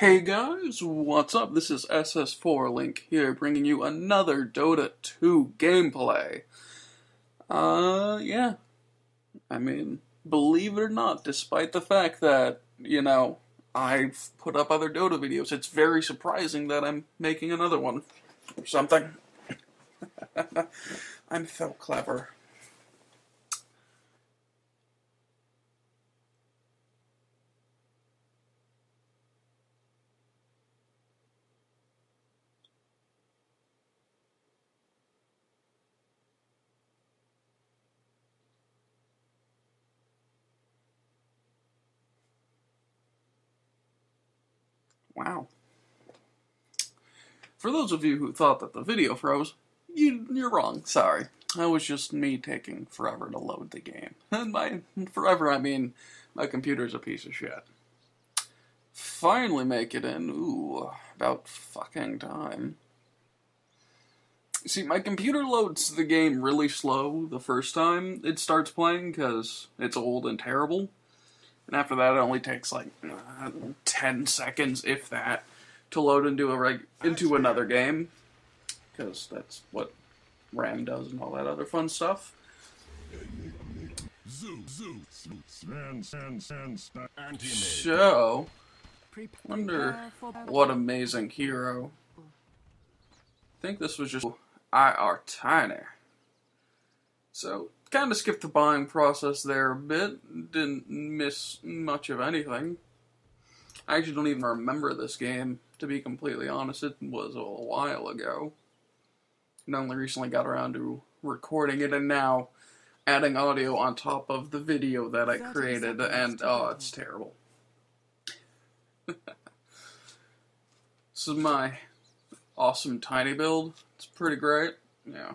Hey guys, what's up? This is SS4 Link here, bringing you another Dota 2 gameplay. Yeah. I mean, believe it or not, despite the fact that, I've put up other Dota videos, it's very surprising that I'm making another one. Or something. I'm so clever. Wow. For those of you who thought that the video froze, you're wrong. Sorry. That was just me taking forever to load the game. And by forever, I mean my computer's a piece of shit. Finally make it in. Ooh, about fucking time. See, my computer loads the game really slow the first time it starts playing because it's old and terrible. And after that, it only takes like 10 seconds, if that, to load into another game, because that's what RAM does and all that other fun stuff. So, wonder what amazing hero. I think this was just IR Tiny. So, kind of skipped the buying process there a bit. Didn't miss much of anything. I actually don't even remember this game, to be completely honest. It was a while ago. And I only recently got around to recording it and now adding audio on top of the video that I created, and oh, it's terrible. This is my awesome tiny build. It's pretty great. Yeah.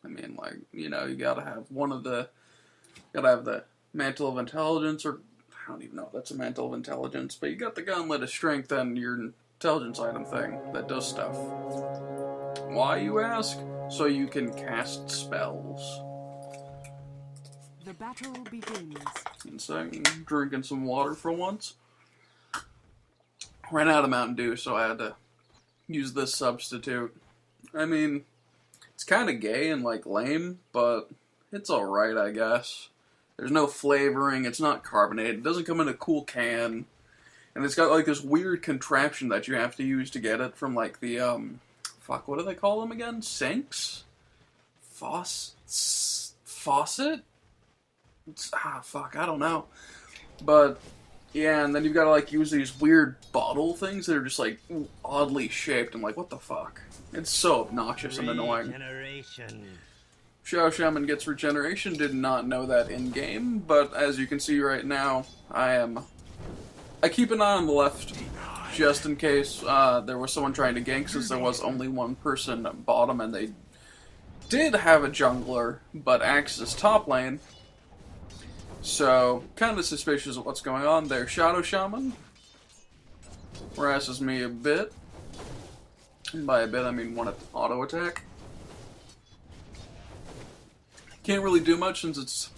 I mean, like, you gotta have gotta have the Mantle of Intelligence, or, I don't even know if that's a Mantle of Intelligence, but you got the Gauntlet of Strength and your intelligence item thing that does stuff. Why, you ask? So you can cast spells. The battle begins. And so I'm drinking some water for once. Ran out of Mountain Dew, so I had to use this substitute. I mean, it's kind of gay and, like, lame, but it's alright, I guess. There's no flavoring, it's not carbonated, it doesn't come in a cool can, and it's got, like, this weird contraption that you have to use to get it from, like, the, fuck, what do they call them again? Sinks? Faucet? Fuck, I don't know. But, yeah, and then you've got to, like, use these weird bottle things that are just, like, oddly shaped, and, like, what the fuck? It's so obnoxious and annoying. Xiao Shaman gets regeneration, did not know that in-game, but as you can see right now, I keep an eye on the left, just in case there was someone trying to gank, since there was only one person bottom, and they did have a jungler, but Axe's top lane. So, kind of suspicious of what's going on there. Shadow Shaman harasses me a bit. And by a bit, I mean one auto attack. Can't really do much since it's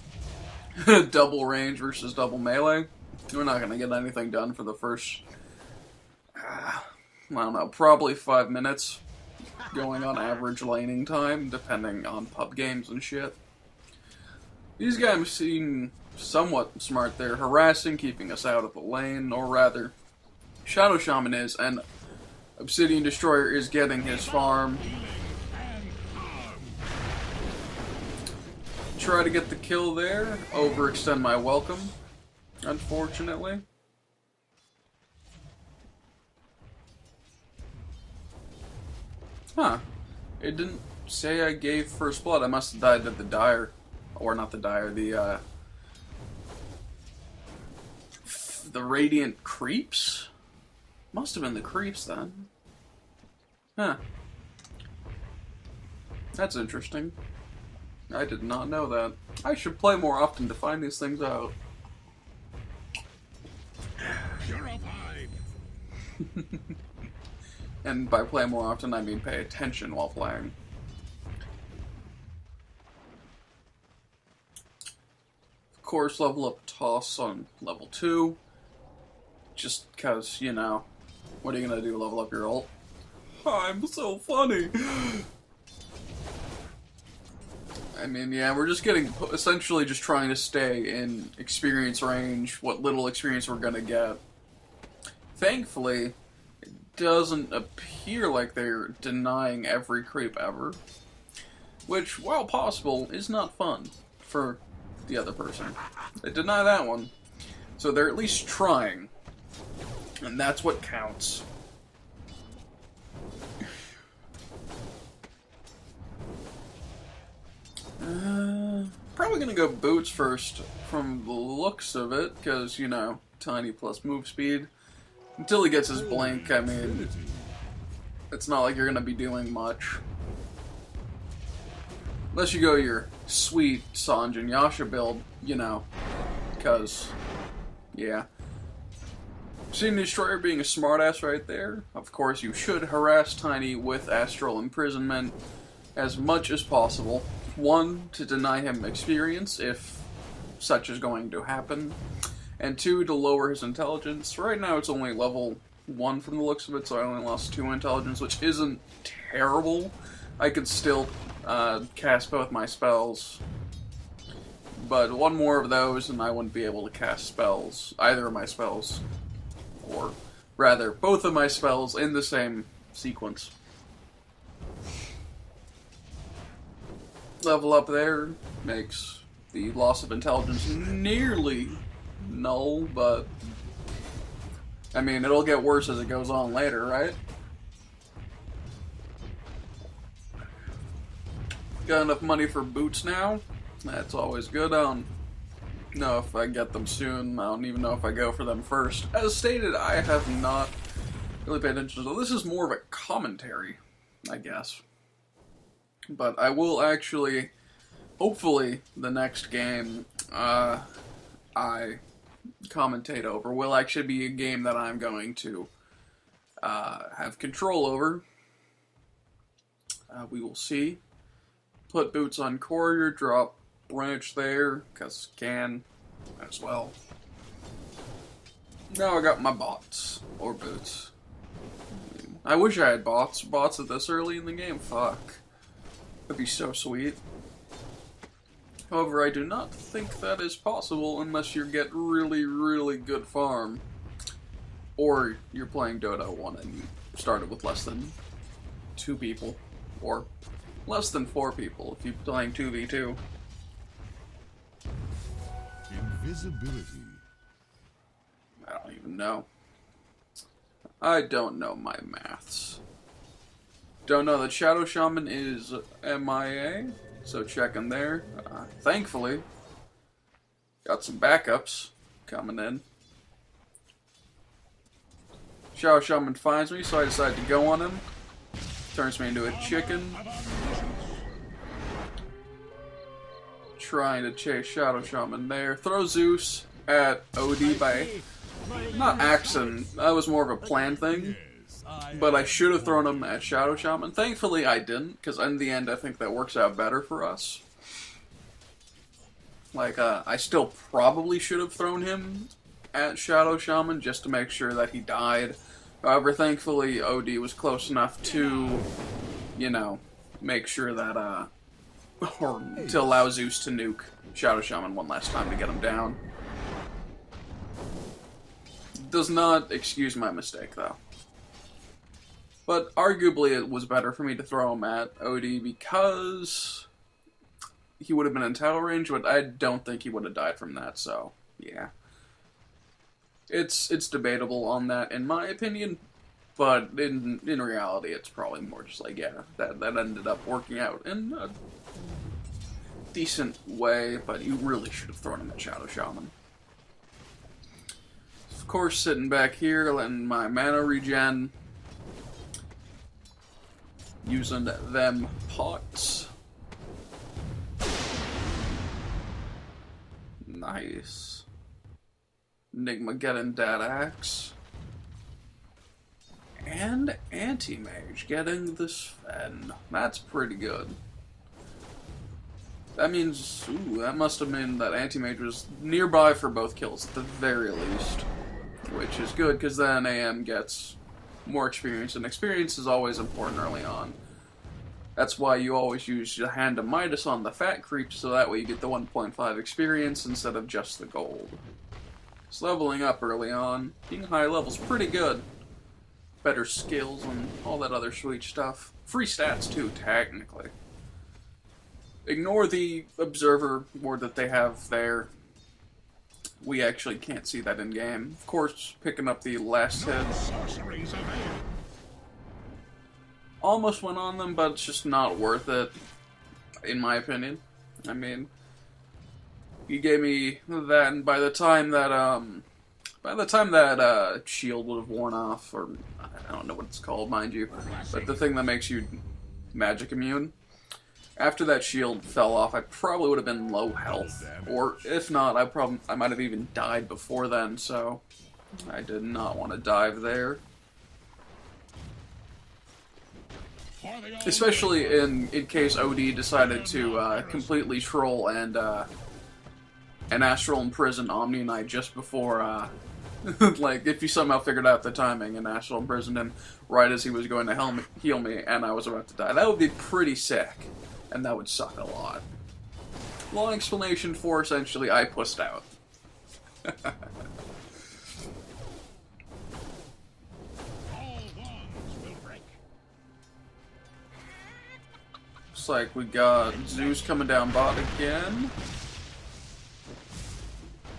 double range versus double melee. We're not going to get anything done for the first, I don't know, probably 5 minutes. Going on average laning time, depending on pub games and shit. These guys seem somewhat smart. They're harassing, keeping us out of the lane, or rather, Shadow Shaman is, and Obsidian Destroyer is getting his farm. Try to get the kill there. Overextend my welcome, unfortunately. Huh. It didn't say I gave first blood. I must have died to the Dire. Or not the Dire, the Radiant Creeps? Must have been the Creeps then. Huh. That's interesting. I did not know that. I should play more often to find these things out. Purified. And by play more often, I mean pay attention while playing. Of course, level up Toss on level 2. Just because, What are you gonna do, level up your ult? I'm so funny! I mean, yeah, we're just essentially just trying to stay in experience range, what little experience we're gonna get. Thankfully, it doesn't appear like they're denying every creep ever. Which, while possible, is not fun for the other person. They deny that one. So they're at least trying. And that's what counts. Probably gonna go boots first from the looks of it, because, you know, tiny plus move speed. Until he gets his blink, I mean, it's not like you're gonna be doing much. Unless you go your sweet Sanj and Yasha build, you know, because, yeah. Seeing Destroyer being a smartass right there, of course you should harass Tiny with Astral Imprisonment as much as possible. One, to deny him experience, if such is going to happen, and two, to lower his intelligence. Right now it's only level 1 from the looks of it, so I only lost 2 intelligence, which isn't terrible. I could still cast both my spells, but one more of those and I wouldn't be able to cast spells, either of my spells, or rather, both of my spells in the same sequence. Level up there makes the loss of intelligence nearly null, but I mean, it'll get worse as it goes on later, right? Got enough money for boots now? That's always good. I don't know if I get them soon. I don't even know if I go for them first. As stated, I have not really paid attention, so this is more of a commentary, I guess. But I will actually, hopefully, the next game I commentate over will actually be a game that I'm going to have control over. We will see. Put boots on courier, drop branch there, because can as well. Now I got my bots, or boots. I wish I had bots at this early in the game, fuck. That'd be so sweet. However, I do not think that is possible unless you get really, really good farm. Or you're playing Dota 1 and you started with less than 2 people. Or less than 4 people if you're playing 2v2. Invisibility. I don't even know. I don't know my maths. Don't know that Shadow Shaman is MIA, so checking there. Thankfully, got some backups coming in. Shadow Shaman finds me, so I decide to go on him. Turns me into a chicken. Trying to chase Shadow Shaman there. Throw Zeus at OD by not accident. That was more of a planned thing. But I should have thrown him at Shadow Shaman. Thankfully I didn't, because in the end I think that works out better for us. Like, I still probably should have thrown him at Shadow Shaman just to make sure that he died. However, thankfully OD was close enough to, you know, make sure that, or to allow Zeus to nuke Shadow Shaman one last time to get him down. Does not excuse my mistake, though. But arguably it was better for me to throw him at OD because he would have been in title range, but I don't think he would have died from that, so yeah. It's debatable on that in my opinion, but in reality it's probably more just like, yeah, that ended up working out in a decent way, but you really should have thrown him at Shadow Shaman. Of course, sitting back here, letting my mana regen. Using them pots. Nice. Enigma getting Dead Axe. And Anti-Mage getting the Sven. That's pretty good. That means, ooh, that must have meant that Anti-Mage was nearby for both kills, at the very least. Which is good, because then AM gets more experience, and experience is always important early on. That's why you always use your Hand of Midas on the fat creeps, so that way you get the 1.5 experience instead of just the gold. Because leveling up early on, being high level's pretty good. Better skills and all that other sweet stuff. Free stats too, technically. Ignore the observer ward that they have there. We actually can't see that in game. Of course, picking up the last hit. Almost went on them, but it's just not worth it, in my opinion. I mean, he gave me that, and by the time that shield would have worn off, or I don't know what it's called, mind you, but the thing that makes you magic immune. After that shield fell off, I probably would have been low health, or if not, I might have even died before then. So I did not want to dive there, especially in case OD decided to completely troll and astral imprison Omni Knight just before. Like, if he somehow figured out the timing and astral imprisoned him right as he was going to heal me, and I was about to die, that would be pretty sick. And that would suck a lot. Long explanation for, essentially, I pussed out. Looks like we got Zeus coming down bot again.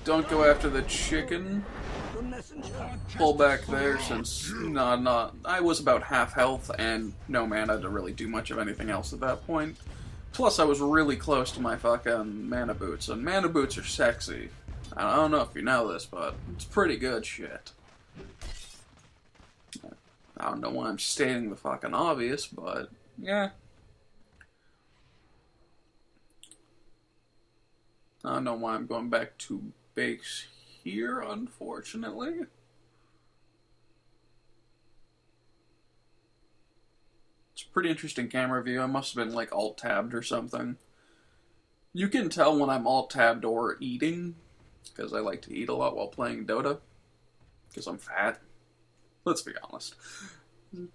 Don't go after the chicken. Pull back there since I was about half health and no mana to really do much of anything else at that point. Plus, I was really close to my fucking mana boots, and mana boots are sexy. I don't know if you know this, but it's pretty good shit. I don't know why I'm stating the fucking obvious, but yeah. I don't know why I'm going back to base here, unfortunately. Pretty interesting camera view. I must have been like alt-tabbed or something. You can tell when I'm alt-tabbed or eating, because I like to eat a lot while playing Dota, because I'm fat. Let's be honest.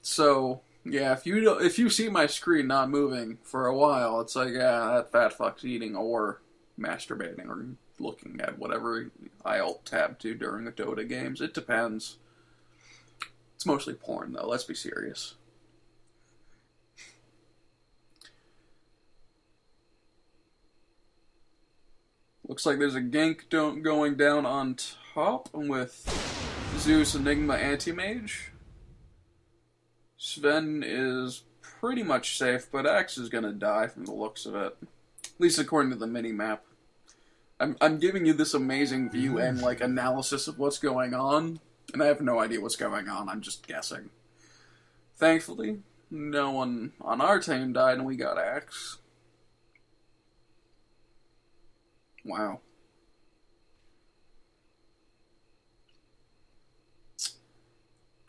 So yeah, if you see my screen not moving for a while, it's like, yeah, that fat fuck's eating or masturbating or looking at whatever I alt-tab to during the Dota games. It depends. It's mostly porn though. Let's be serious. Looks like there's a gank going down on top with Zeus Enigma Anti-Mage. Sven is pretty much safe, but Axe is gonna die from the looks of it. At least according to the mini-map. I'm giving you this amazing view and like analysis of what's going on, and I have no idea what's going on, I'm just guessing. Thankfully, no one on our team died and we got Axe. Wow.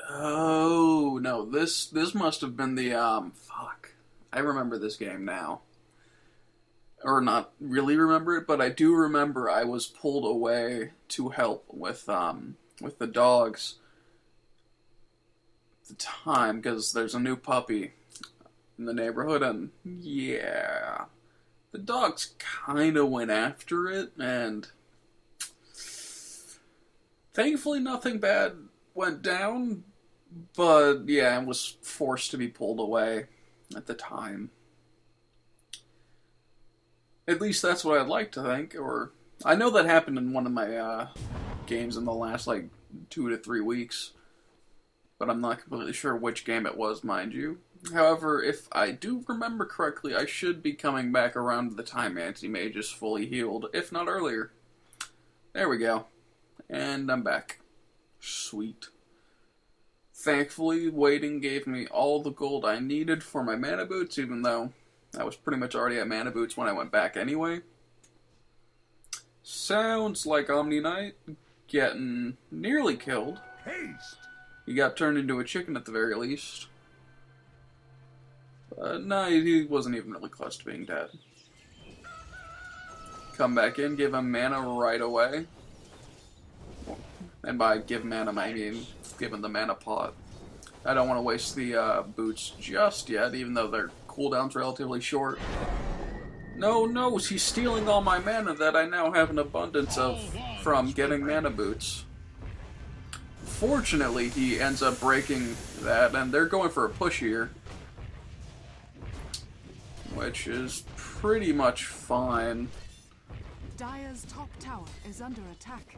Oh, no, this must have been the, fuck. I remember this game now. Or not really remember it, but I do remember I was pulled away to help with the dogs at the time, because there's a new puppy in the neighborhood, and yeah. The dogs kind of went after it, and thankfully nothing bad went down, but yeah, I was forced to be pulled away at the time. At least that's what I'd like to think, or I know that happened in one of my games in the last, like, 2 to 3 weeks, but I'm not completely sure which game it was, mind you. However, if I do remember correctly, I should be coming back around to the time Anti-Mage is fully healed, if not earlier. There we go. And I'm back. Sweet. Thankfully, waiting gave me all the gold I needed for my mana boots, even though I was pretty much already at mana boots when I went back anyway. Sounds like Omni Knight getting nearly killed. Haste. He got turned into a chicken at the very least. No, he wasn't even really close to being dead. Come back in, give him mana right away. And by give mana, I mean give him the mana pot. I don't want to waste the boots just yet, even though their cooldown's relatively short. No, no, he's stealing all my mana that I now have an abundance of from getting mana boots. Fortunately, he ends up breaking that, and they're going for a push here. Which is pretty much fine. Dire's top tower is under attack.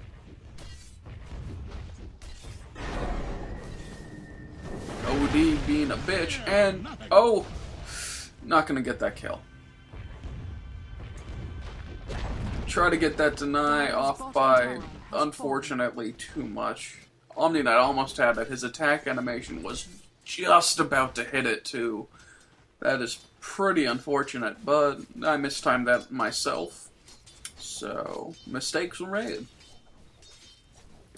OD being a bitch, and oh, not gonna get that kill. Try to get that deny off by, unfortunately, too much. Omni Knight almost had it. His attack animation was just about to hit it too. That is pretty unfortunate, but I mistimed that myself. So, mistakes were made.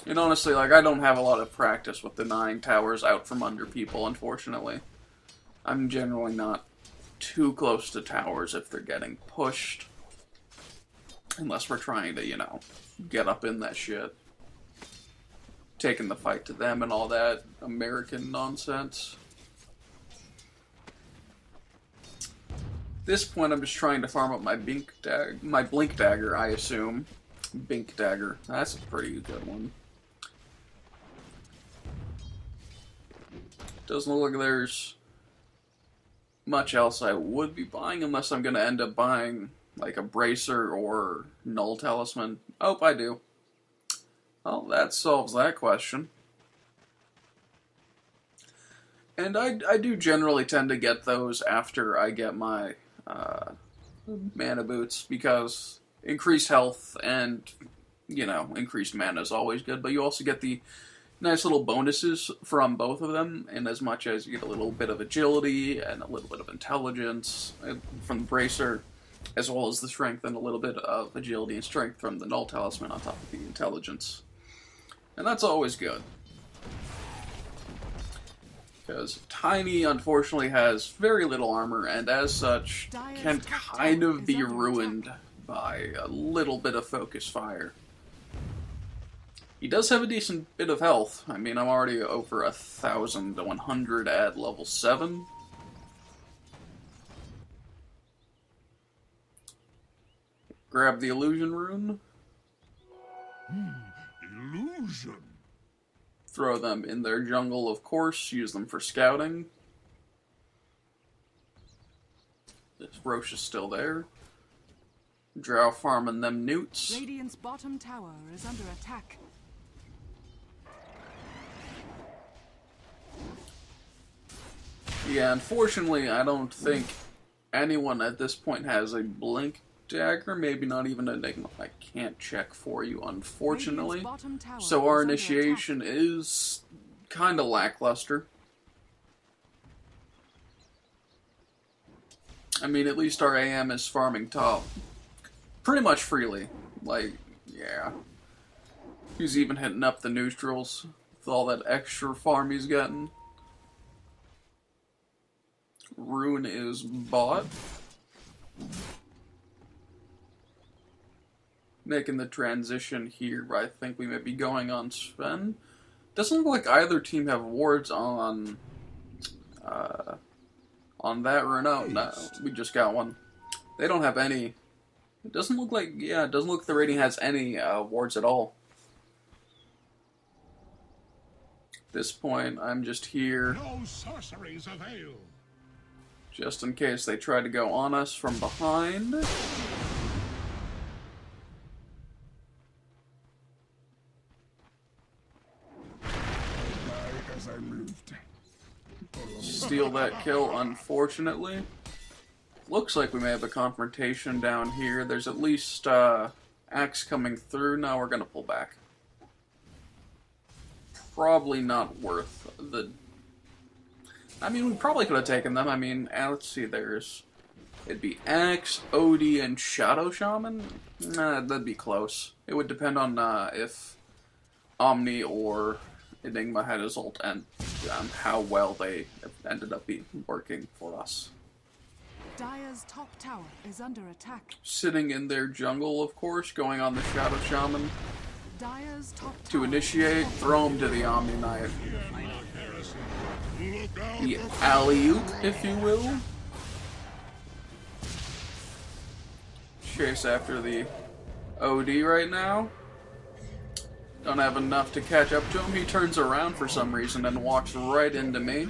And honestly, like, I don't have a lot of practice with denying towers out from under people, unfortunately. I'm generally not too close to towers if they're getting pushed. Unless we're trying to, you know, get up in that shit. Taking the fight to them and all that American nonsense. At this point, I'm just trying to farm up my blink dagger, I assume. Bink dagger. That's a pretty good one. Doesn't look like there's much else I would be buying unless I'm going to end up buying like a bracer or null talisman. Oh, I do. Well, that solves that question. And I do generally tend to get those after I get my mana boots, because increased health and, you know, increased mana is always good, but you also get the nice little bonuses from both of them, in as much as you get a little bit of agility and a little bit of intelligence from the bracer, as well as the strength and a little bit of agility and strength from the null talisman on top of the intelligence. And that's always good. Because Tiny, unfortunately, has very little armor, and as such, can kind of be ruined by a little bit of focus fire. He does have a decent bit of health. I mean, I'm already over 1,100 at level 7. Grab the illusion rune. Illusion. Throw them in their jungle, of course. Use them for scouting. This Roche is still there. Drow farming them newts. Radiant's bottom tower is under attack. Yeah, unfortunately, I don't think anyone at this point has a blink dagger. Maybe not even an enigma. I can't check for you, unfortunately. So our initiation is kind of lackluster. I mean, at least our AM is farming top pretty much freely. Like, yeah. He's even hitting up the neutrals with all that extra farm he's getting. Rune is bought. Making the transition here, I think we may be going on Sven. Doesn't look like either team have wards on that rune. No, we just got one. They don't have any. It doesn't look like, yeah, it doesn't look like the rating has any wards at all. At this point, I'm just here. No sorceries avail. Just in case they try to go on us from behind. Steal that kill, unfortunately. Looks like we may have a confrontation down here. There's at least axe coming through. Now we're gonna pull back. Probably not worth the... I mean, we probably could have taken them. I mean, let's see, it'd be Axe, Odie, and Shadow Shaman? Nah, that'd be close. It would depend on if Omni or Enigma had his ult and how well they ended up working for us. Dire's top tower is under attack. Sitting in their jungle, of course, going on the Shadow Shaman. Dire's top To tower initiate, throw him to the Omni Knight. Look out The for alley-oop, if you will. Chase after the OD right now. Don't have enough to catch up to him. He turns around for some reason and walks right into me.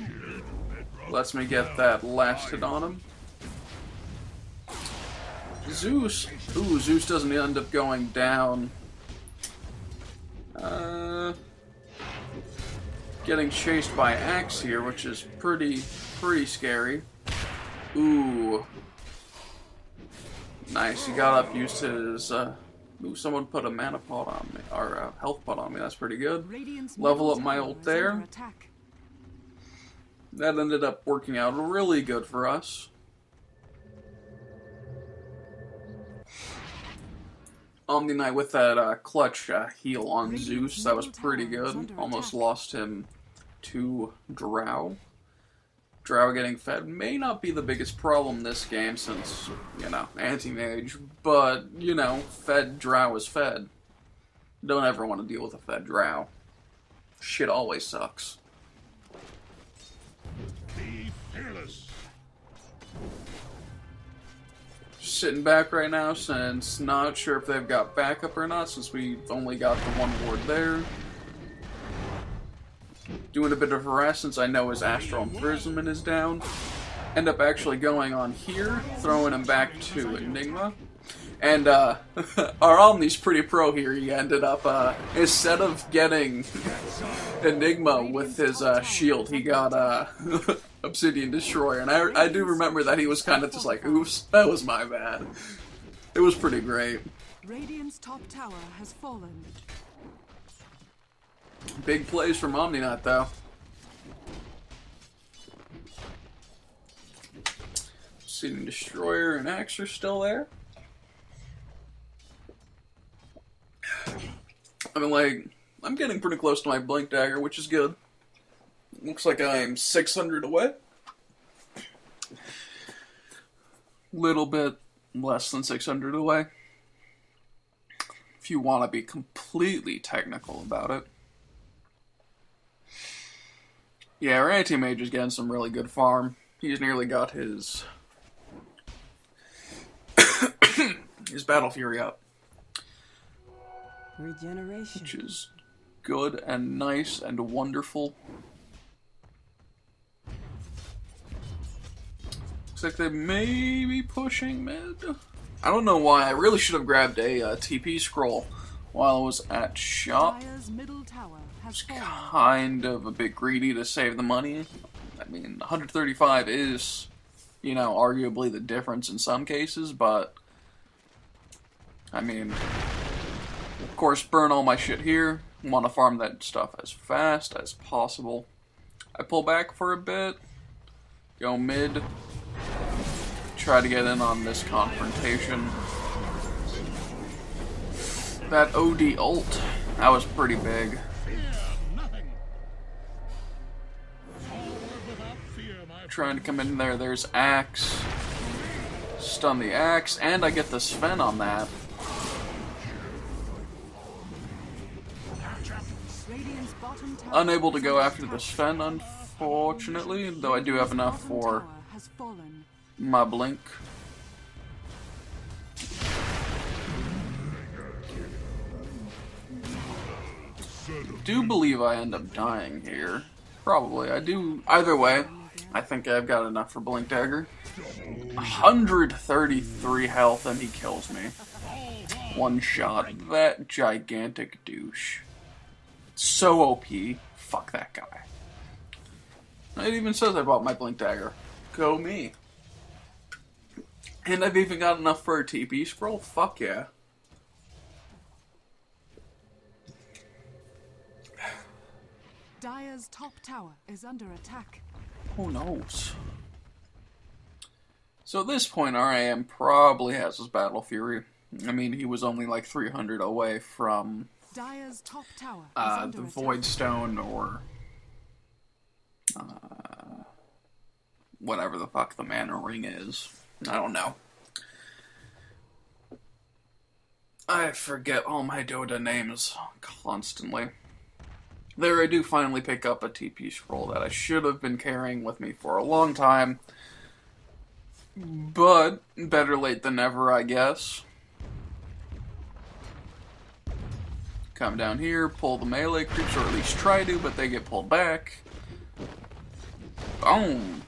Lets me get that last hit on him. Zeus. Ooh, Zeus doesn't end up going down. Getting chased by Axe here, which is pretty scary. Ooh. Nice, he got up, used his, ooh, someone put a mana pot on me, or a health pot on me, that's pretty good. Radiant's Level middle up my tower ult is there. under attack. That ended up working out really good for us. Omni Knight with that clutch heal on Zeus, that was pretty good. Almost lost him to Drow. Drow getting fed may not be the biggest problem this game since, you know, anti-mage, but, you know, fed Drow is fed. Don't ever want to deal with a fed Drow. Shit always sucks. be fearless. Sitting back right now since not sure if they've got backup or not since we've only got the one ward there. Doing a bit of harass since I know his Astral Imprisonment is down. End up actually going on here, throwing him back to Enigma. And our Omni's pretty pro here. He ended up, instead of getting Enigma with his shield, he got Obsidian Destroyer. And I do remember that he was kind of just like, oops, that was my bad. It was pretty great. Radiant's top tower has fallen. Big plays from Omni Knight, though. Obsidian Destroyer and Axe are still there. I mean, like, I'm getting pretty close to my Blink Dagger, which is good. Looks like I'm 600 away. Little bit less than 600 away. If you want to be completely technical about it. Yeah, our anti-mage is getting some really good farm. He's nearly got his his Battle Fury up. Regeneration. Which is good and nice and wonderful. Looks like they may be pushing mid. I don't know why. I really should have grabbed a TP scroll while I was at shop. Dire's middle tower has fallen. Kind of a bit greedy to save the money. I mean, 135 is, you know, arguably the difference in some cases, but I mean, of course, burn all my shit here. Want to farm that stuff as fast as possible. I pull back for a bit, go mid, try to get in on this confrontation. That OD ult, that was pretty big. Fear nothing. Forward without fear, my Trying to come in there, there's Axe. Stun the Axe, and I get the Sven on that. Radiant's bottom tower Unable to is go under after the attack. Sven, unfortunately, though I do have enough Bottom for tower has fallen. my blink. Do believe I end up dying here. Probably. I do. Either way, I think I've got enough for Blink Dagger. 133 health and he kills me. One shot. That gigantic douche. So OP. Fuck that guy. It even says I bought my Blink Dagger. Go me. And I've even got enough for a TP scroll? Fuck yeah. Dire's top tower is under attack. Who knows? So at this point, RAM probably has his Battle Fury. I mean, he was only like 300 away from Dire's top tower is under the attack. Void Stone or whatever the fuck the Mana Ring is. I don't know. I forget all my Dota names constantly. There I do finally pick up a TP scroll that I should have been carrying with me for a long time. But, better late than never, I guess. Come down here, pull the melee creeps, or at least try to, but they get pulled back. Boom!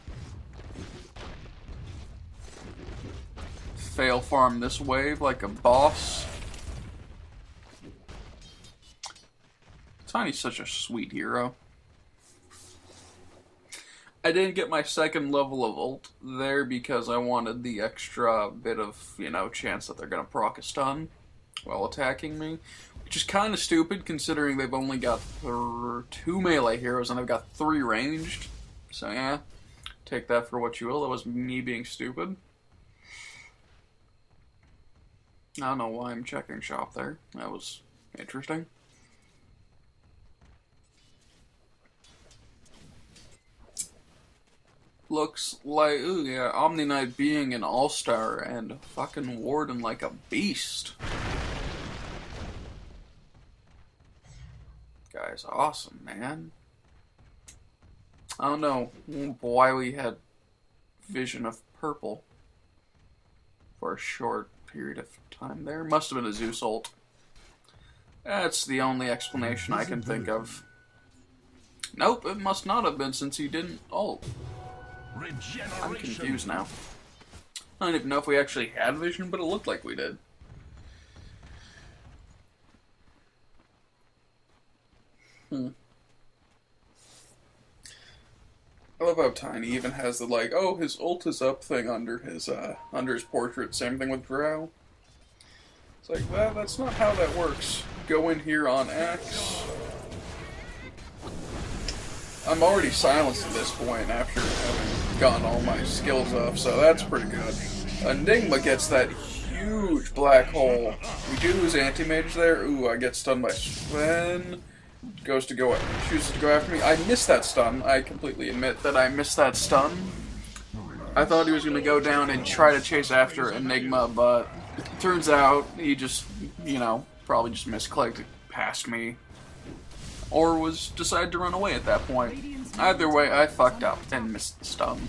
Fail farm this wave like a boss. Tiny's such a sweet hero. I didn't get my second level of ult there because I wanted the extra bit of, chance that they're gonna proc a stun while attacking me. Which is kind of stupid considering they've only got 2 melee heroes and I've got 3 ranged. So yeah, take that for what you will. That was me being stupid. I don't know why I'm checking shop there. That was interesting. Looks like, ooh yeah, Omni Knight being an all-star and fucking Warden like a beast. Guy's awesome, man. I don't know why we had vision of purple for a short period of time there. Must have been a Zeus ult. That's the only explanation I can think of. Nope, it must not have been since he didn't ult. I'm confused now. I don't even know if we actually had vision, but it looked like we did. I love how Tiny even has the like, oh, his ult is up thing under his portrait. Same thing with Drow. It's like, well, that's not how that works. Go in here on X. I'm already silenced at this point after having gotten all my skills up, so that's pretty good. Enigma gets that huge black hole. We do lose anti-mage there. Ooh, I get stunned by Sven. Chooses to go after me. I missed that stun. I completely admit that I missed that stun. I thought he was going to go down and try to chase after Enigma, but turns out he just, probably just misclicked past me. Or decided to run away at that point. Either way, I fucked up and missed the stun.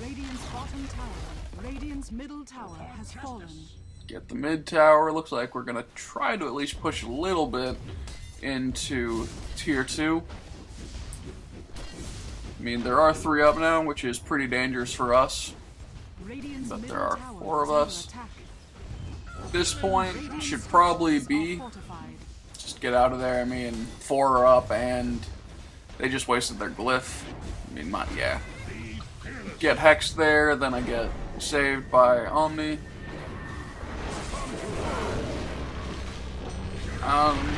Radiant's bottom tower, Radiant's middle tower has fallen. Get the mid tower. Looks like we're going to try to at least push a little bit into tier 2. I mean, there are 3 up now, which is pretty dangerous for us. But there are 4 of us. At this point, it should probably be just get out of there. I mean, 4 are up, and they just wasted their glyph. I mean, yeah. Get hexed there, then I get saved by Omni.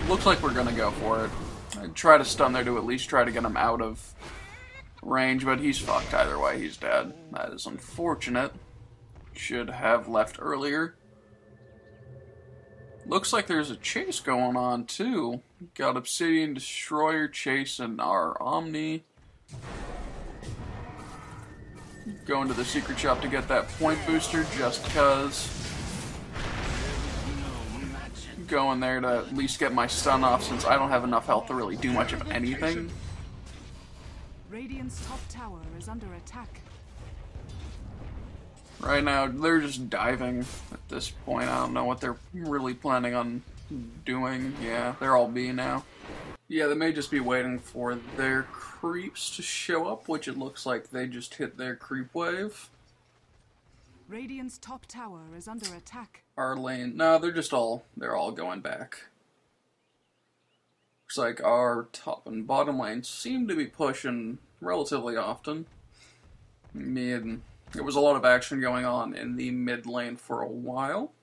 Looks like we're gonna go for it. I'd try to stun there to at least try to get him out of range, but he's fucked either way. He's dead. That is unfortunate. Should have left earlier. Looks like there's a chase going on too. Got Obsidian Destroyer chasing our Omni. Going to the secret shop to get that point booster just because. Going there to at least get my stun off since I don't have enough health to really do much of anything. Radiant's top tower is under attack. Right now, they're just diving at this point. I don't know what they're really planning on doing. Yeah, they're all B now. Yeah, they may just be waiting for their creeps to show up, which it looks like they just hit their creep wave. Radiant's top tower is under attack. Our lane, no, they're all going back. Looks like our top and bottom lanes seem to be pushing relatively often. Mid, there was a lot of action going on in the mid lane for a while.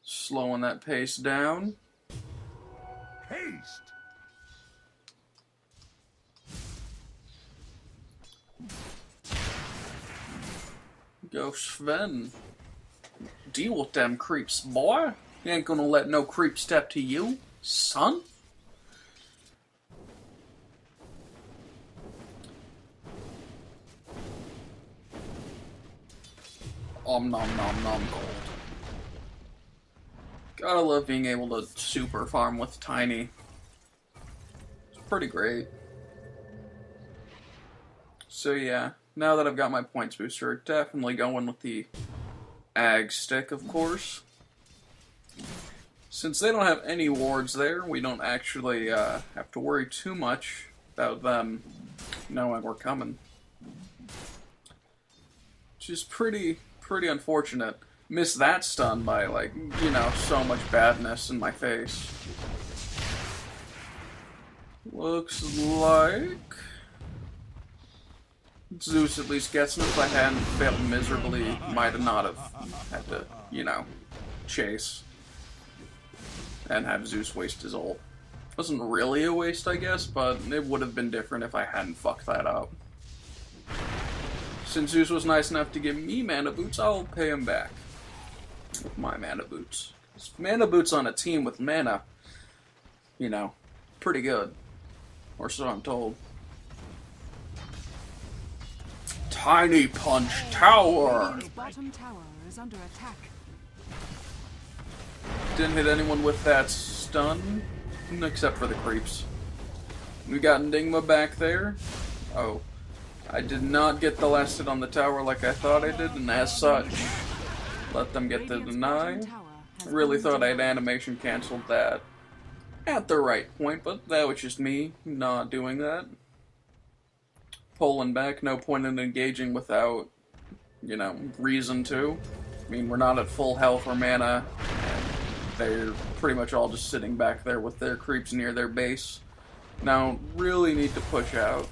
Slowing that pace down. Haste! Go Sven. Deal with them creeps, boy. You ain't gonna let no creep step to you, son. Nom nom nom gold. Gotta love being able to super farm with Tiny. It's pretty great. So yeah, now that I've got my points booster, definitely going with the Ag Stick, of course. Since they don't have any wards there, we don't actually have to worry too much about them knowing we're coming. Which is pretty unfortunate. Missed that stun by, like, you know, so much badness in my face. Looks like Zeus at least gets him. If I hadn't failed miserably, might have not have had to, you know, chase. And have Zeus waste his ult. Wasn't really a waste, I guess, but it would have been different if I hadn't fucked that up. Since Zeus was nice enough to give me mana boots, I'll pay him back with my mana boots. Mana boots on a team with mana, you know, pretty good. Or so I'm told. Tiny Punch Tower! Radiant's bottom tower is under attack. Didn't hit anyone with that stun, except for the creeps. We got Ndigma back there. Oh. I did not get the last hit on the tower like I thought I did, and as such, let them get the deny. Really thought I'd animation canceled that at the right point, but that was just me not doing that. Pulling back, no point in engaging without, you know, reason to. I mean, we're not at full health or mana, and they're pretty much all just sitting back there with their creeps near their base. Now, really need to push out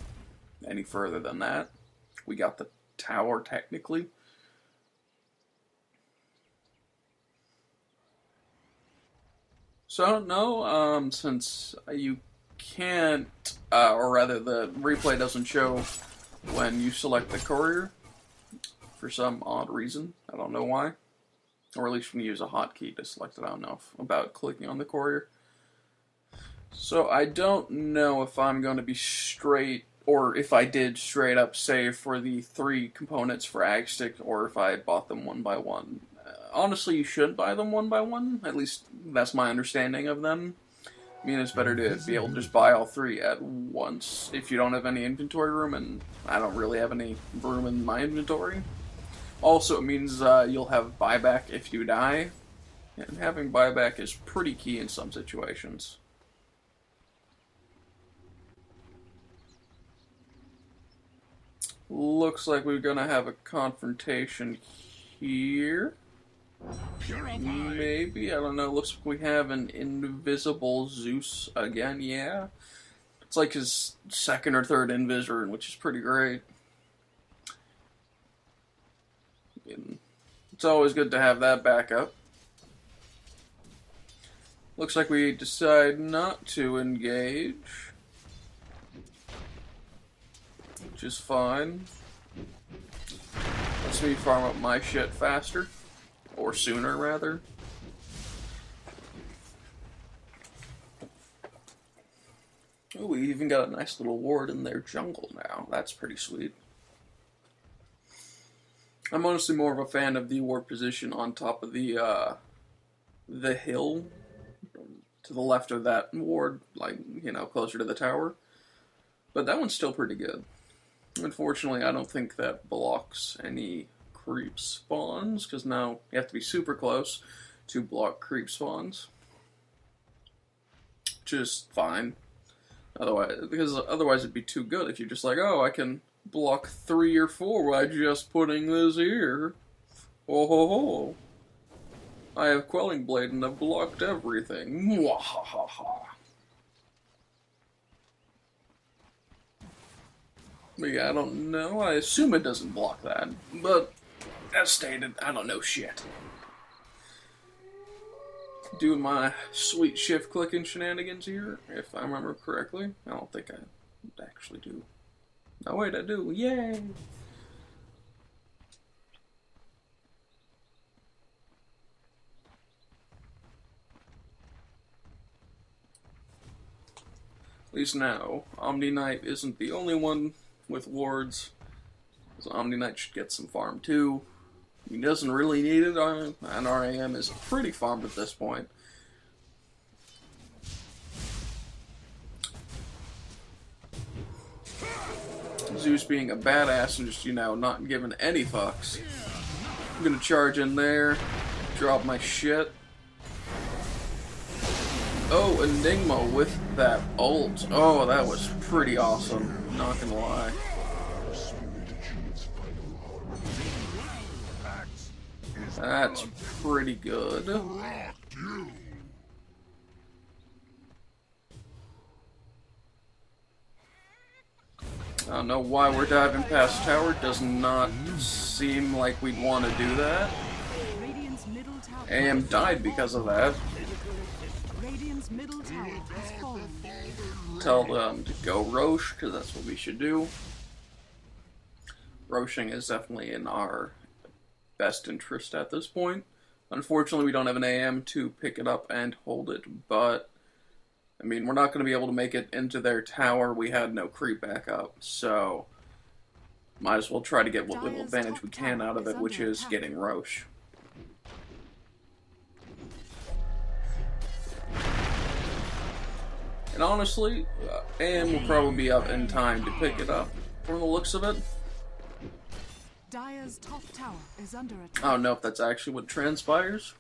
any further than that. We got the tower, technically. So I don't know, since you can't, or rather the replay doesn't show when you select the courier, for some odd reason. I don't know why. Or at least when you use a hotkey to select it, I don't know about clicking on the courier. So I don't know if I'm going to be straight, or if I did straight up save for the 3 components for Agstick, or if I bought them one by one. Honestly, you should buy them one by one. At least that's my understanding of them. I mean, it's better to be able to just buy all 3 at once if you don't have any inventory room, and I don't really have any room in my inventory. Also, it means you'll have buyback if you die, and having buyback is pretty key in some situations. Looks like we're gonna have a confrontation here. Maybe, I don't know. Looks like we have an invisible Zeus again, yeah. It's like his 2nd or 3rd invis rune, which is pretty great. It's always good to have that backup. Looks like we decide not to engage, which is fine. Lets me farm up my shit faster. Or sooner, rather. Oh, we even got a nice little ward in their jungle now. That's pretty sweet. I'm honestly more of a fan of the ward position on top of the hill. To the left of that ward, like, you know, closer to the tower. But that one's still pretty good. Unfortunately, I don't think that blocks any creep spawns, because now you have to be super close to block creep spawns. Which is fine. Because otherwise it'd be too good if you're just like, oh, I can block 3 or 4 by just putting this here. Oh ho ho. I have Quelling Blade and I've blocked everything. Mwahaha. But yeah, I don't know. I assume it doesn't block that. But, as stated, I don't know shit. Doing my sweet shift clicking shenanigans here, if I remember correctly. I don't think I actually do. Oh wait, I do. Yay! At least now, Omni Knight isn't the only one with wards. So Omni Knight should get some farm too. He doesn't really need it, and RAM is pretty farmed at this point. Zeus being a badass and just, you know, not giving any fucks. I'm gonna charge in there, drop my shit. Oh, Enigma with that ult. Oh, that was pretty awesome, not gonna lie. That's pretty good. I don't know why we're diving past tower. Does not seem like we'd want to do that. AM died because of that. Tell them to go Roche, because that's what we should do. Roshing is definitely in our best interest at this point. Unfortunately, we don't have an AM to pick it up and hold it, but I mean, we're not going to be able to make it into their tower. We had no creep back up, so might as well try to get what little advantage we can out of it, which is getting Roche. And honestly, AM will probably be up in time to pick it up, from the looks of it. Dire's top tower is under attack. I don't know if that's actually what transpires.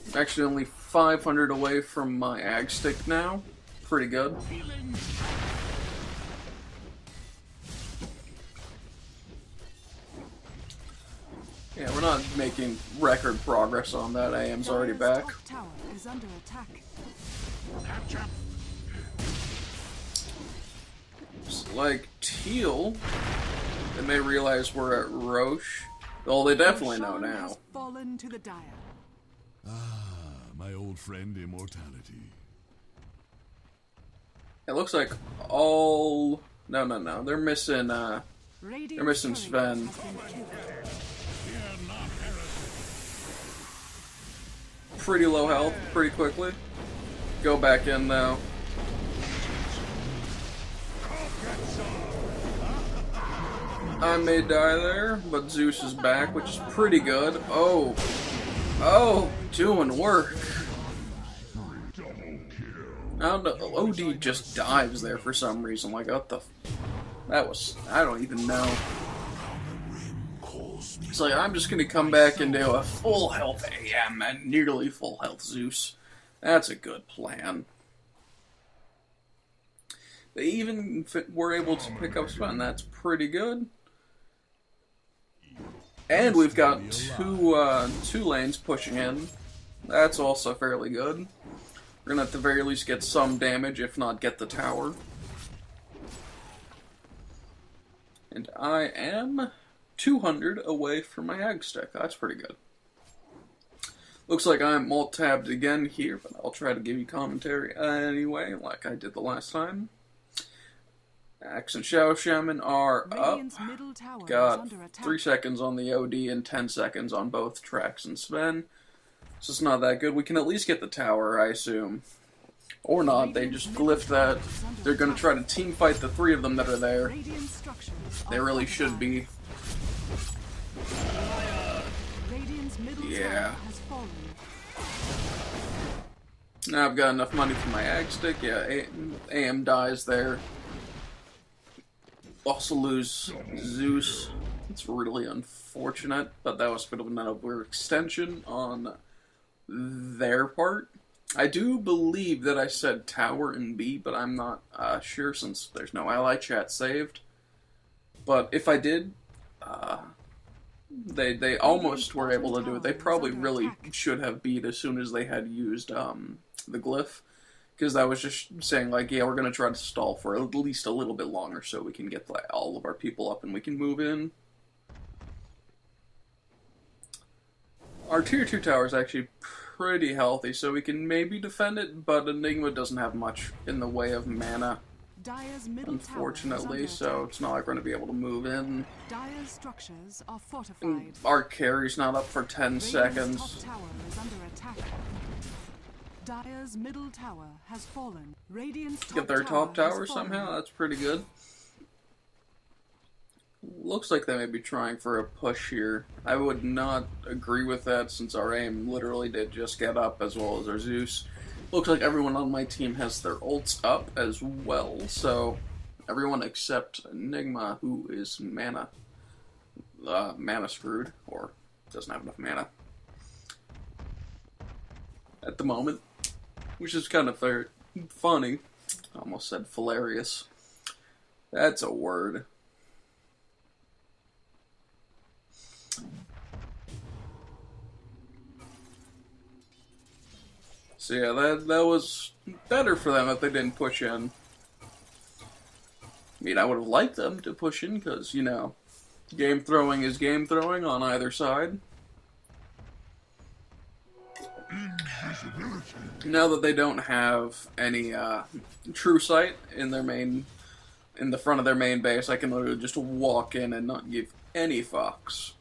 I'm actually only 500 away from my ag stick now. Pretty good. Yeah, we're not making record progress on that. AM's already back. Top tower is under attack. Like Teal, they may realize we're at Roche. Well, they definitely know now. Has fallen to the Dire. Ah, my old friend Immortality. It looks like all... No. They're missing, Sven. Pretty low health, pretty quickly. Go back in now. I may die there, but Zeus is back, which is pretty good. Oh, doing work. I don't know, OD just dives there for some reason, like what the... That was... I don't even know. It's like, I'm just gonna come back and do a full health AM and nearly full health Zeus. That's a good plan. They even were able to pick up Sven, that's pretty good. And we've got two lanes pushing in. That's also fairly good. We're gonna at the very least get some damage, if not get the tower. And I am 200 away from my ag stick. That's pretty good. Looks like I'm alt-tabbed again here, but I'll try to give you commentary anyway, like I did the last time. Axe and Shadow Shaman are up. Got 3 seconds on the OD and 10 seconds on both Trax and Sven. So it's not that good. We can at least get the tower, I assume. Or not, they just glyph that. They're going to try to team fight the 3 of them that are there. They really should be. Yeah. Now I've got enough money for my ag stick. Yeah, AM dies there. Also lose Zeus. It's really unfortunate, but that was a bit of an overextension on their part. I do believe that I said tower in B, but I'm not sure since there's no ally chat saved. But if I did, they almost were able to do it. They probably really should have beat as soon as they had used the glyph. Because I was just saying, like, yeah, we're going to try to stall for at least a little bit longer so we can get like, all of our people up and we can move in. Our tier 2 tower is actually pretty healthy, so we can maybe defend it, but Enigma doesn't have much in the way of mana, unfortunately, so it's not like we're going to be able to move in. Dire's structures are fortified. Our carry's not up for 10 seconds. Top tower is under attack. Dire's middle tower has fallen. Radiant's Get their top tower somehow, that's pretty good. Looks like they may be trying for a push here. I would not agree with that since our aim literally did just get up as well as our Zeus. Looks like everyone on my team has their ults up as well, so Everyone except Enigma, who is mana screwed, or doesn't have enough mana at the moment, which is kind of funny. I almost said hilarious. That's a word. So yeah, that was better for them that they didn't push in. I mean, I would have liked them to push in, because, you know, game throwing is game throwing on either side. Now that they don't have any true sight in the front of their main base, I can literally just walk in and not give any fucks.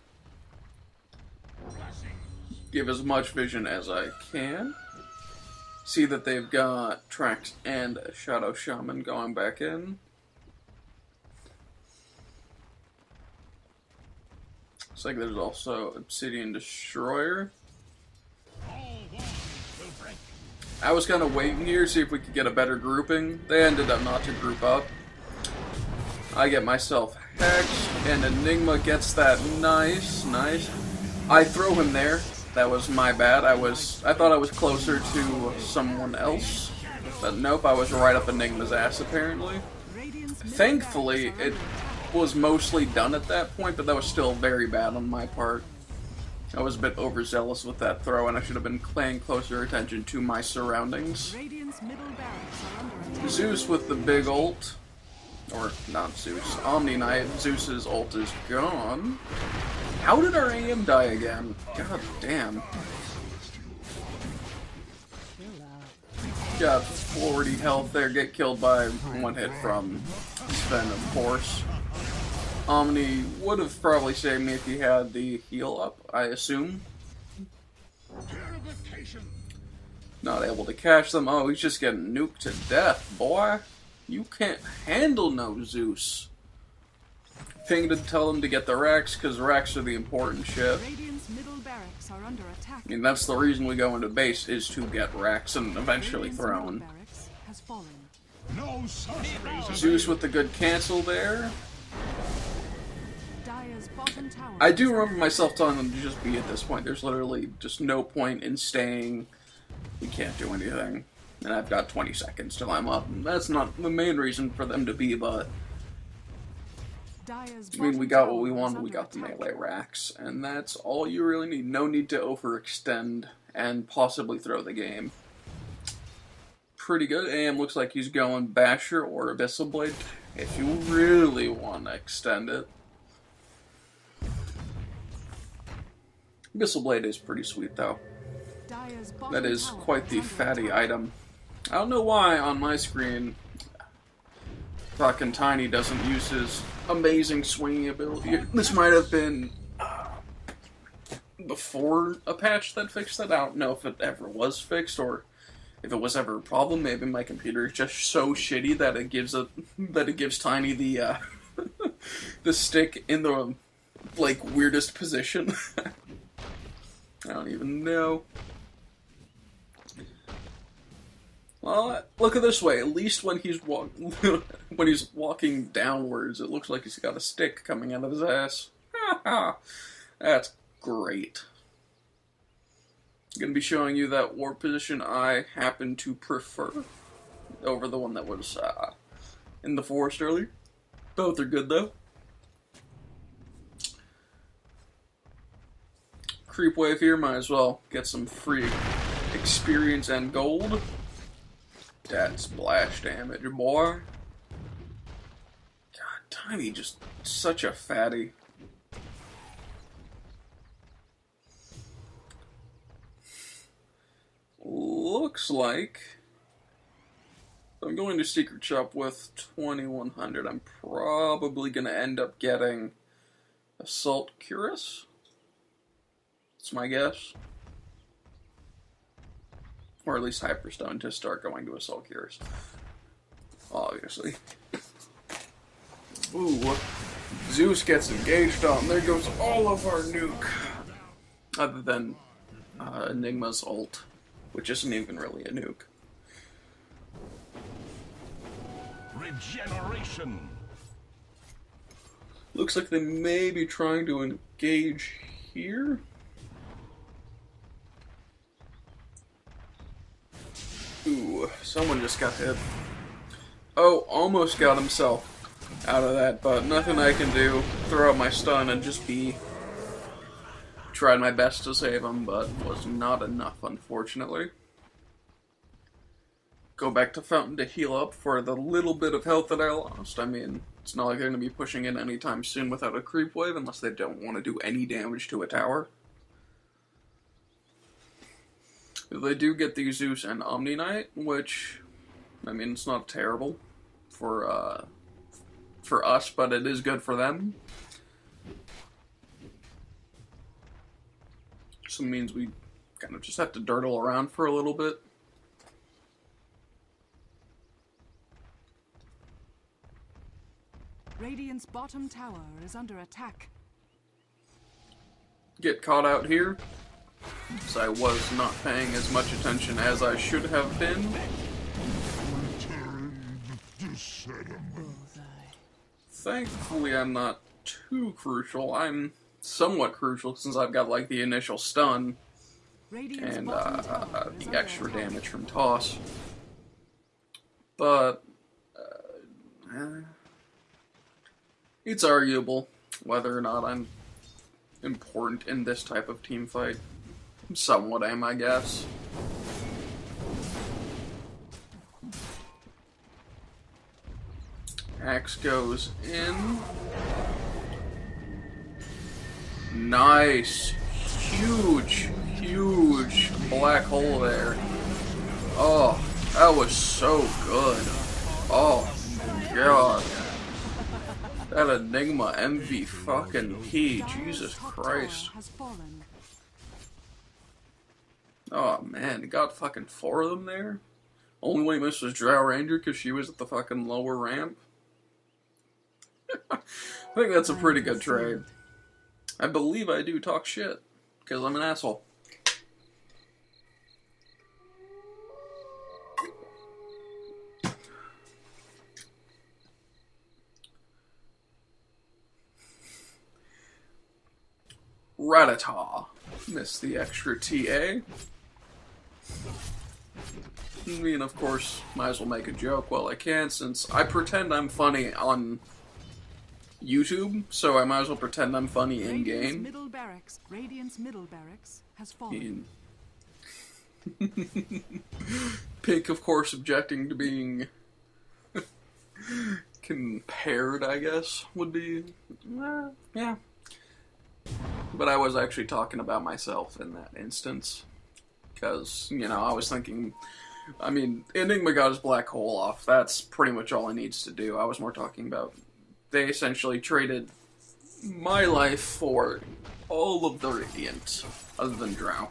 Give as much vision as I can. See that they've got Trax and Shadow Shaman going back in. Looks like there's also Obsidian Destroyer. I was kind of waiting here to see if we could get a better grouping. They ended up not to group up. I get myself hexed, and Enigma gets that nice. I throw him there. That was my bad. I thought I was closer to someone else, but nope, I was right up Enigma's ass apparently. Thankfully, it was mostly done at that point, but that was still very bad on my part. I was a bit overzealous with that throw, and I should have been paying closer attention to my surroundings. Zeus with the big ult. Or, not Zeus. Omni Knight. Zeus's ult is gone. How did our AM die again? God damn. Got 40 health there. Get killed by one hit from Sven, of course. Omni would have probably saved me if he had the heal up, I assume. Not able to catch them. Oh, he's just getting nuked to death, boy. You can't handle no Zeus. Ping to tell them to get the Rex, because Rex are the important shit. I mean, that's the reason we go into base, is to get Rex and eventually Throne. Zeus with the good cancel there. I do remember myself telling them to just be at this point. There's literally just no point in staying. We can't do anything. And I've got 20 seconds till I'm up. And that's not the main reason for them to be, but... I mean, we got what we wanted. We got the melee racks. And that's all you really need. No need to overextend and possibly throw the game. Pretty good. AM looks like he's going Basher or Abyssal Blade if you really want to extend it. Abyssal Blade is pretty sweet, though. That is quite the fatty item. I don't know why on my screen fucking Tiny doesn't use his amazing swinging ability. This might have been before a patch that fixed that. I don't know if it ever was fixed or if it was ever a problem. Maybe my computer is just so shitty that it gives Tiny the the stick in the like weirdest position. I don't even know. Well, look at this way. At least when he's walking downwards, it looks like he's got a stick coming out of his ass. That's great. I'm going to be showing you that warp position I happen to prefer over the one that was in the forest earlier. Both are good, though. Creep wave here, might as well get some free experience and gold. That splash damage, boy. God, Tiny, just such a fatty. Looks like I'm going to Secret Shop with 2100. I'm probably going to end up getting Assault Cuirass. That's my guess. Or at least Hyperstone to start going to Assault Cuirass. Obviously. Ooh. Zeus gets engaged on. There goes all of our nuke. Other than Enigma's ult, which isn't even really a nuke. Regeneration. Looks like they may be trying to engage here. Ooh, someone just got hit. Oh, almost got himself out of that, but nothing I can do. Throw out my stun and just be... Tried my best to save him, but was not enough, unfortunately. Go back to Fountain to heal up for the little bit of health that I lost. I mean, it's not like they're going to be pushing in anytime soon without a creep wave, unless they don't want to do any damage to a tower. They do get the Zeus and Omni Knight, which, I mean, it's not terrible for us, but it is good for them. So it means we kind of just have to dirtle around for a little bit. Radiant's bottom tower is under attack. Get caught out here, because I was not paying as much attention as I should have been. Thankfully, I'm not too crucial. I'm somewhat crucial since I've got like the initial stun and the extra damage from toss. But it's arguable whether or not I'm important in this type of team fight. Somewhat am, I guess. Axe goes in. Nice. Huge, huge black hole there. Oh, that was so good. Oh, God. That Enigma MV fucking P. Jesus Christ. Oh, man. He got fucking 4 of them there. Only one he missed was Drow Ranger because she was at the fucking lower ramp. I think that's a pretty good trade. I believe I do talk shit, because I'm an asshole. Ratata. Missed the extra TA. I mean, of course, might as well make a joke while I can, since I pretend I'm funny on YouTube, so I might as well pretend I'm funny in-game. Radiant's middle barracks has fallen. Pink, of course, objecting to being compared, I guess, would be... yeah. But I was actually talking about myself in that instance. Because, you know, I was thinking... I mean, Enigma got his black hole off. That's pretty much all he needs to do. I was more talking about... They essentially traded my life for all of the Radiant, other than Drow.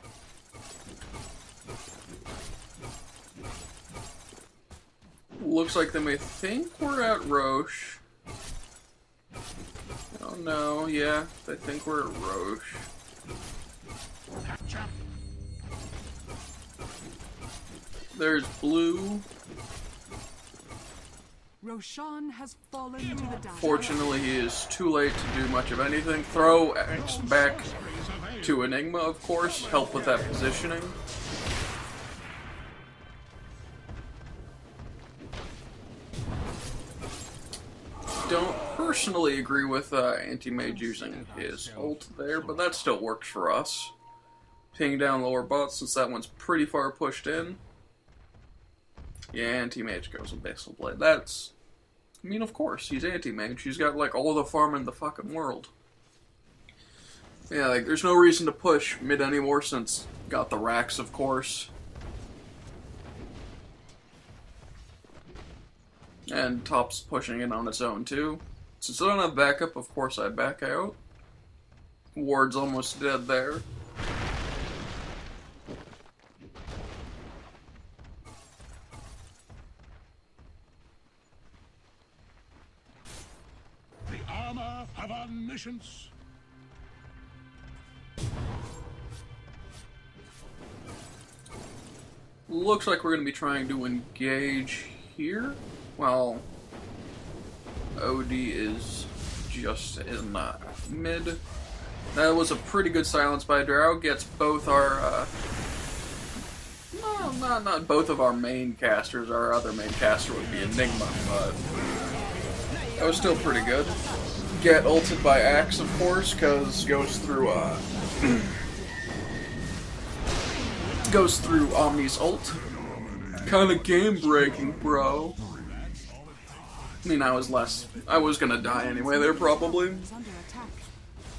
Looks like they may think we're at Roche. Oh no, yeah, they think we're at Roche. There's blue. Roshan has fallen to the dark. Fortunately, he is too late to do much of anything. Throw X back to Enigma, of course. Help with that positioning. Don't personally agree with Anti-Mage using his ult there, but that still works for us. Ping down lower bot since that one's pretty far pushed in. Yeah, Anti-Mage goes Abyssal Blade. That's... I mean, of course, he's Anti-Mage. He's got, like, all the farm in the fucking world. Yeah, like, there's no reason to push mid anymore since got the racks, of course. And top's pushing it on its own, too. Since I don't have backup, of course I back out. Ward's almost dead there. Of omniscience. Looks like we're going to be trying to engage here. Well, OD is just in mid. That was a pretty good silence by Drow. Gets both our, not both of our main casters. Our other main caster would be Enigma, but that was still pretty good. Get ulted by Axe, of course, because goes through Omni's ult. Kinda game breaking, bro. I mean, I was gonna die anyway there, probably.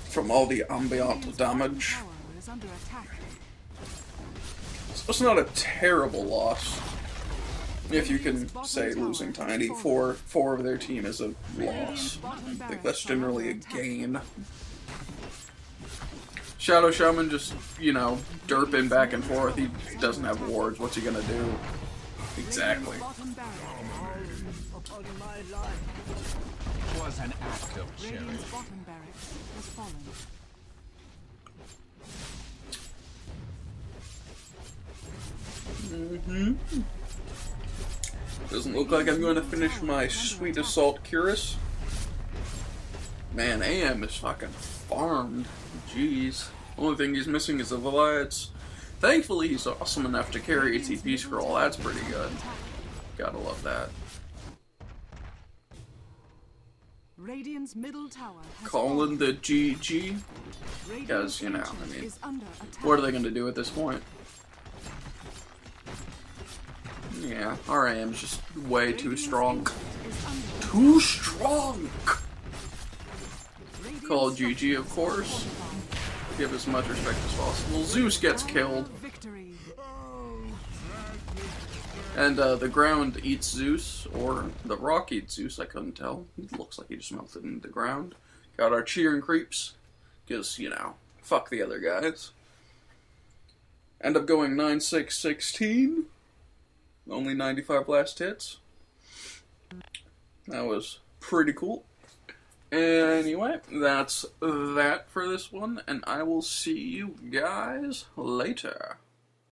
From all the ambient damage. So it's not a terrible loss. If you can say losing Tiny, four of their team is a loss. I think that's generally a gain. Shadow Shaman just, derping back and forth. He doesn't have wards. What's he gonna do? Exactly. Was an act of charity. Radiant's bottom barracks has fallen. Doesn't look like I'm going to finish my Sweet Assault Cuirass. Man, AM is fucking farmed. Jeez. Only thing he's missing is the Goliaths. Thankfully, he's awesome enough to carry a TP scroll. That's pretty good. Gotta love that. Radiant's middle tower has Calling the GG. Because, I mean, what are they going to do at this point? Yeah, our AM's just way too strong. Too strong! Call GG, of course. Give as much respect as possible. Zeus gets killed. And the ground eats Zeus, or the rock eats Zeus, I couldn't tell. It looks like he just melted into the ground. Got our cheering creeps, because, fuck the other guys. End up going 9-6-16. Only 95 last hits. That was pretty cool. Anyway, that's that for this one, and I will see you guys later.